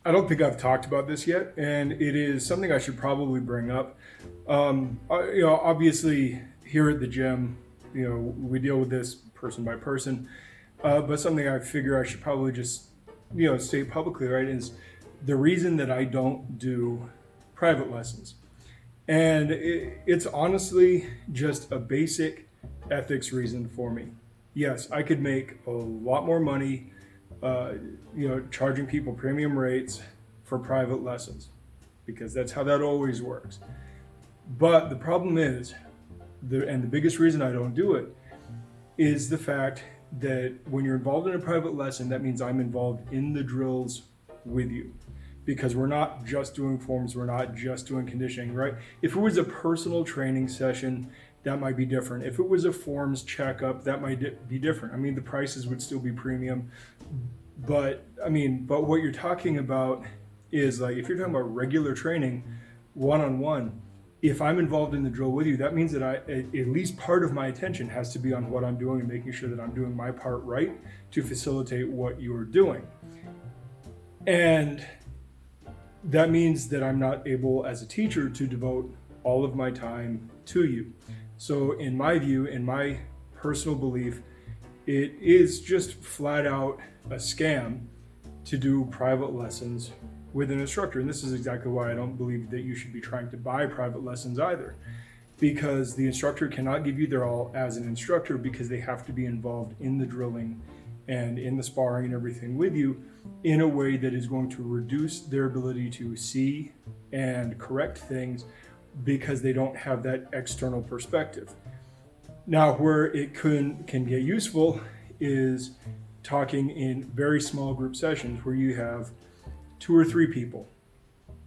I don't think I've talked about this yet, and it is something I should probably bring up. Obviously here at the gym, we deal with this person by person, but something I figure I should probably just, state publicly, right, is the reason that I don't do private lessons. And it's honestly just a basic ethics reason for me. Yes, I could make a lot more money, charging people premium rates for private lessons, because that's how that always works. But the problem is, and the biggest reason I don't do it is the fact that when you're involved in a private lesson, that means I'm involved in the drills with you. Because we're not just doing forms, we're not just doing conditioning, right? If it was a personal training session, that might be different. If it was a forms checkup, that might be different. I mean, the prices would still be premium, but what you're talking about is, like, if you're talking about regular training, one-on-one, if I'm involved in the drill with you, that means that at least part of my attention has to be on what I'm doing and making sure that I'm doing my part right to facilitate what you're doing. And that means that I'm not able as a teacher to devote all of my time to you. So in my view, in my personal belief, it is just flat out a scam to do private lessons with an instructor. And this is exactly why I don't believe that you should be trying to buy private lessons either, because the instructor cannot give you their all as an instructor, because they have to be involved in the drilling and in the sparring and everything with you in a way that is going to reduce their ability to see and correct things, because they don't have that external perspective. Now, where it can get useful is talking in very small group sessions where you have 2 or 3 people.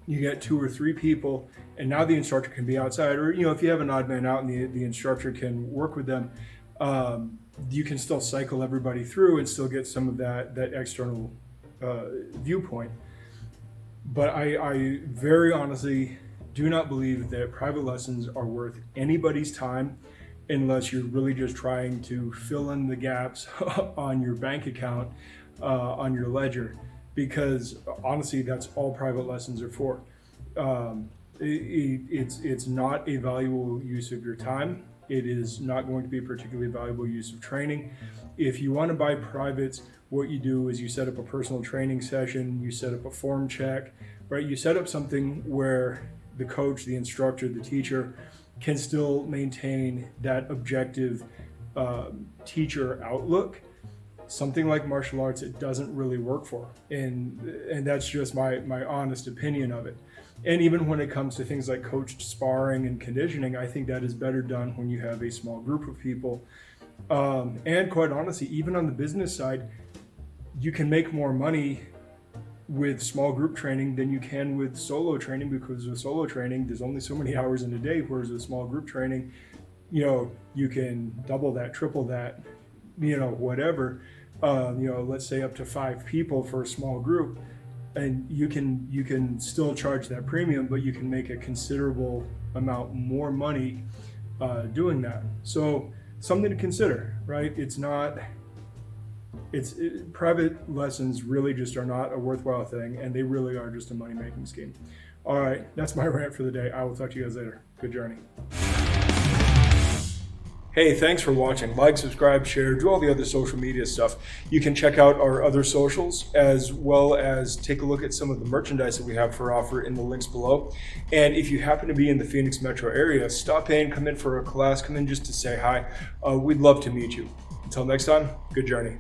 You get 2 or 3 people, and now the instructor can be outside, or if you have an odd man out and the instructor can work with them, you can still cycle everybody through and still get some of that external viewpoint. But I very honestly do not believe that private lessons are worth anybody's time unless you're really just trying to fill in the gaps on your bank account, on your ledger, because honestly, that's all private lessons are for. It's not a valuable use of your time. It is not going to be a particularly valuable use of training. If you want to buy privates, what you do is you set up a personal training session, you set up a form check, right? You set up something where the coach, the instructor, the teacher can still maintain that objective teacher outlook. Something like martial arts, it doesn't really work for. And that's just my honest opinion of it. And even when it comes to things like coached sparring and conditioning, I think that is better done when you have a small group of people. And quite honestly, even on the business side, you can make more money with small group training than you can with solo training, because with solo training, there's only so many hours in a day, whereas with small group training, you can double that, triple that, whatever, let's say up to 5 people for a small group. And you can still charge that premium, but you can make a considerable amount more money doing that. So something to consider, right? Private lessons really just are not a worthwhile thing, and they really are just a money-making scheme. All right, that's my rant for the day. I will talk to you guys later. Good journey. Hey, thanks for watching. Like, subscribe, share, do all the other social media stuff. You can check out our other socials, as well as take a look at some of the merchandise that we have for offer in the links below. And if you happen to be in the Phoenix metro area, stop in, come in for a class, come in just to say hi. We'd love to meet you. Until next time, good journey.